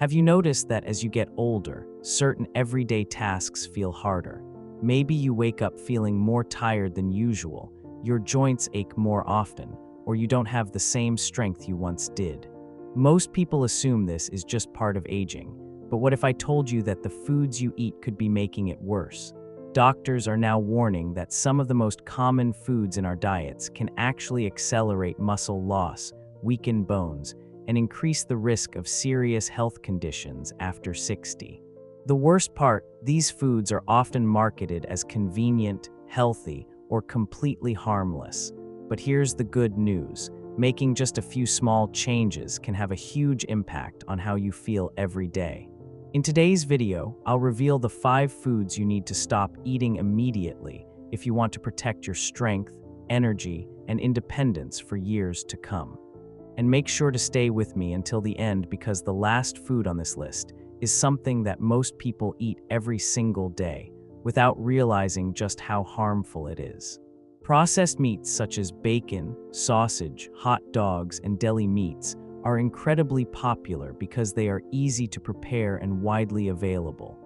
Have you noticed that as you get older, certain everyday tasks feel harder? Maybe you wake up feeling more tired than usual, your joints ache more often, or you don't have the same strength you once did. Most people assume this is just part of aging, but what if I told you that the foods you eat could be making it worse? Doctors are now warning that some of the most common foods in our diets can actually accelerate muscle loss, weaken bones, and increase the risk of serious health conditions after 60. The worst part, these foods are often marketed as convenient, healthy, or completely harmless. But here's the good news. Making just a few small changes can have a huge impact on how you feel every day. In today's video, I'll reveal the 5 foods you need to stop eating immediately if you want to protect your strength, energy, and independence for years to come. And make sure to stay with me until the end because the last food on this list is something that most people eat every single day without realizing just how harmful it is. Processed meats such as bacon, sausage, hot dogs, and deli meats are incredibly popular because they are easy to prepare and widely available.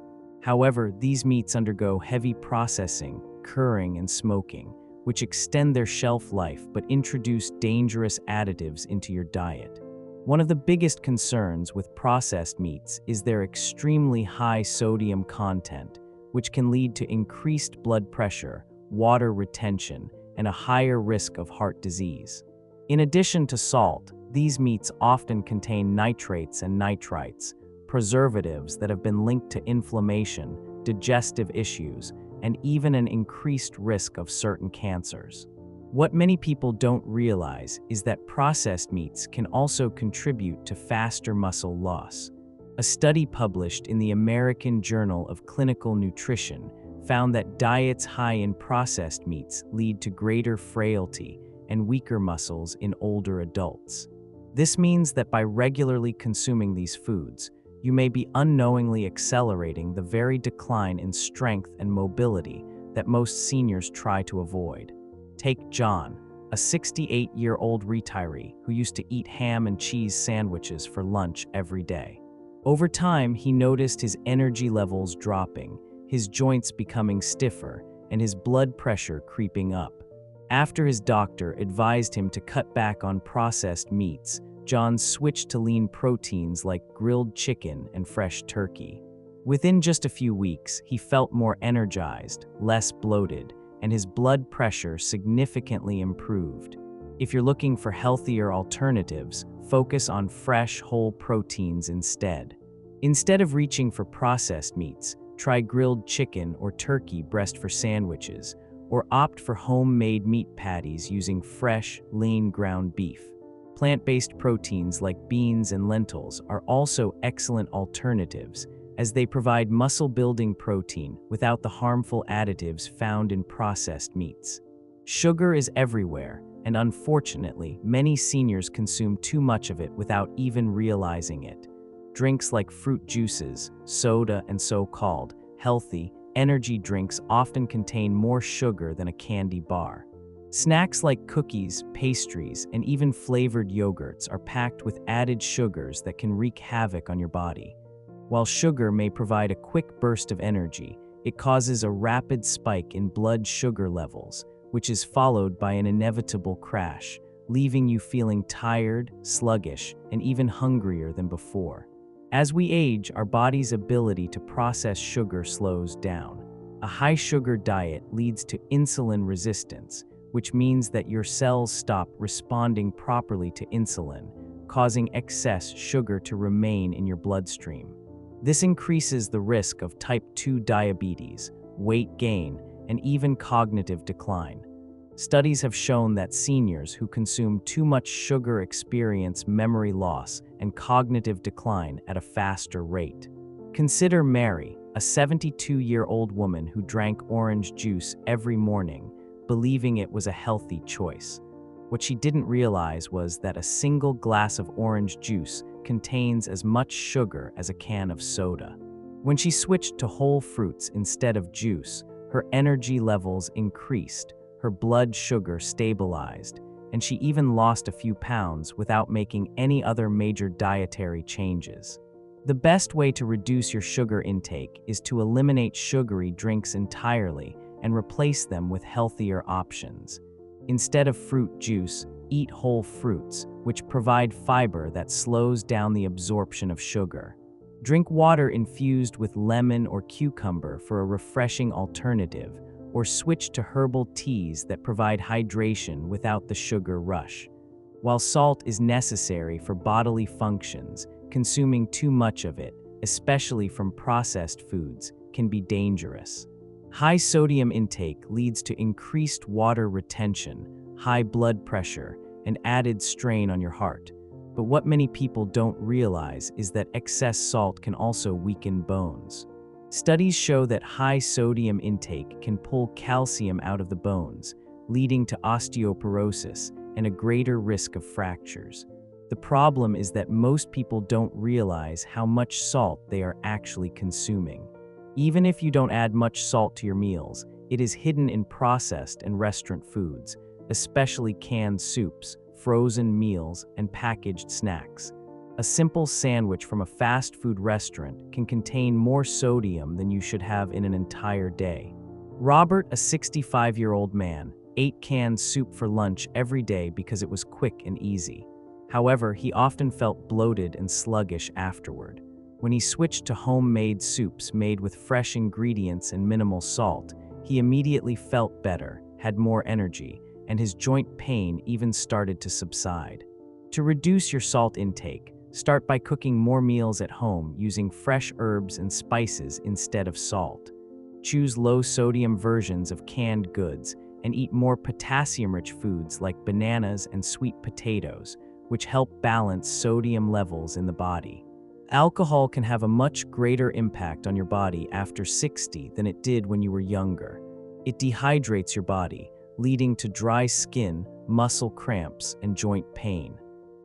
However, these meats undergo heavy processing, curing, and smoking, which extend their shelf life but introduce dangerous additives into your diet. One of the biggest concerns with processed meats is their extremely high sodium content, which can lead to increased blood pressure, water retention, and a higher risk of heart disease. In addition to salt, these meats often contain nitrates and nitrites, preservatives that have been linked to inflammation, digestive issues, and even an increased risk of certain cancers. What many people don't realize is that processed meats can also contribute to faster muscle loss. A study published in the American Journal of Clinical Nutrition found that diets high in processed meats lead to greater frailty and weaker muscles in older adults. This means that by regularly consuming these foods, you may be unknowingly accelerating the very decline in strength and mobility that most seniors try to avoid. Take John, a 68-year-old retiree who used to eat ham and cheese sandwiches for lunch every day. Over time, he noticed his energy levels dropping, his joints becoming stiffer, and his blood pressure creeping up. After his doctor advised him to cut back on processed meats, John switched to lean proteins like grilled chicken and fresh turkey. Within just a few weeks, he felt more energized, less bloated, and his blood pressure significantly improved. If you're looking for healthier alternatives, focus on fresh, whole proteins instead. Instead of reaching for processed meats, try grilled chicken or turkey breast for sandwiches, or opt for homemade meat patties using fresh, lean ground beef. Plant-based proteins like beans and lentils are also excellent alternatives, as they provide muscle-building protein without the harmful additives found in processed meats. Sugar is everywhere, and unfortunately, many seniors consume too much of it without even realizing it. Drinks like fruit juices, soda, and so-called healthy energy drinks often contain more sugar than a candy bar. Snacks like cookies, pastries, and even flavored yogurts are packed with added sugars that can wreak havoc on your body. While sugar may provide a quick burst of energy, it causes a rapid spike in blood sugar levels, which is followed by an inevitable crash, leaving you feeling tired, sluggish, and even hungrier than before. As we age, our body's ability to process sugar slows down. A high-sugar diet leads to insulin resistance, which means that your cells stop responding properly to insulin, causing excess sugar to remain in your bloodstream. This increases the risk of type 2 diabetes, weight gain, and even cognitive decline. Studies have shown that seniors who consume too much sugar experience memory loss and cognitive decline at a faster rate. Consider Mary, a 72-year-old woman who drank orange juice every morning, believing it was a healthy choice. What she didn't realize was that a single glass of orange juice contains as much sugar as a can of soda. When she switched to whole fruits instead of juice, her energy levels increased, her blood sugar stabilized, and she even lost a few pounds without making any other major dietary changes. The best way to reduce your sugar intake is to eliminate sugary drinks entirely and replace them with healthier options. Instead of fruit juice, eat whole fruits, which provide fiber that slows down the absorption of sugar. Drink water infused with lemon or cucumber for a refreshing alternative, or switch to herbal teas that provide hydration without the sugar rush. While salt is necessary for bodily functions, consuming too much of it, especially from processed foods, can be dangerous. High sodium intake leads to increased water retention, high blood pressure, and added strain on your heart. But what many people don't realize is that excess salt can also weaken bones. Studies show that high sodium intake can pull calcium out of the bones, leading to osteoporosis and a greater risk of fractures. The problem is that most people don't realize how much salt they are actually consuming. Even if you don't add much salt to your meals, it is hidden in processed and restaurant foods, especially canned soups, frozen meals, and packaged snacks. A simple sandwich from a fast food restaurant can contain more sodium than you should have in an entire day. Robert, a 65-year-old man, ate canned soup for lunch every day because it was quick and easy. However, he often felt bloated and sluggish afterward. When he switched to homemade soups made with fresh ingredients and minimal salt, he immediately felt better, had more energy, and his joint pain even started to subside. To reduce your salt intake, start by cooking more meals at home using fresh herbs and spices instead of salt. Choose low-sodium versions of canned goods and eat more potassium-rich foods like bananas and sweet potatoes, which help balance sodium levels in the body. Alcohol can have a much greater impact on your body after 60 than it did when you were younger. It dehydrates your body, leading to dry skin, muscle cramps, and joint pain.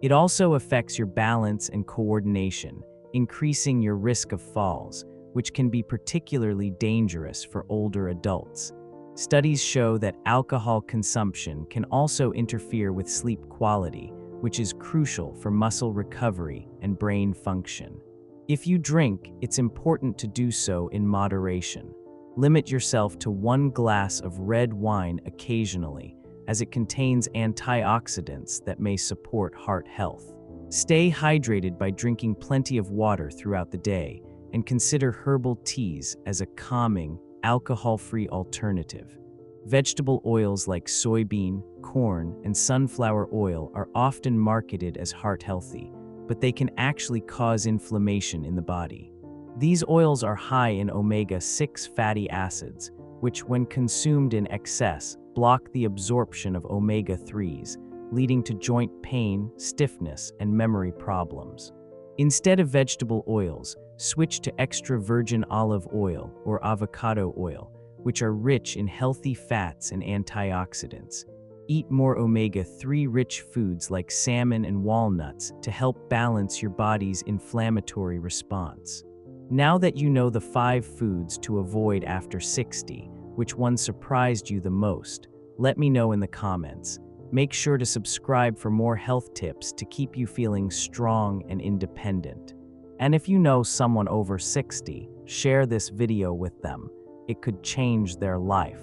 It also affects your balance and coordination, increasing your risk of falls, which can be particularly dangerous for older adults. Studies show that alcohol consumption can also interfere with sleep quality, which is crucial for muscle recovery and brain function. If you drink, it's important to do so in moderation. Limit yourself to 1 glass of red wine occasionally, as it contains antioxidants that may support heart health. Stay hydrated by drinking plenty of water throughout the day, and consider herbal teas as a calming, alcohol-free alternative. Vegetable oils like soybean, corn, and sunflower oil are often marketed as heart-healthy, but they can actually cause inflammation in the body. These oils are high in omega-6 fatty acids, which, when consumed in excess, block the absorption of omega-3s, leading to joint pain, stiffness, and memory problems. Instead of vegetable oils, switch to extra virgin olive oil or avocado oil, which are rich in healthy fats and antioxidants. Eat more omega-3 rich foods like salmon and walnuts to help balance your body's inflammatory response. Now that you know the 5 foods to avoid after 60, which one surprised you the most? Let me know in the comments. Make sure to subscribe for more health tips to keep you feeling strong and independent. And if you know someone over 60, share this video with them. It could change their life.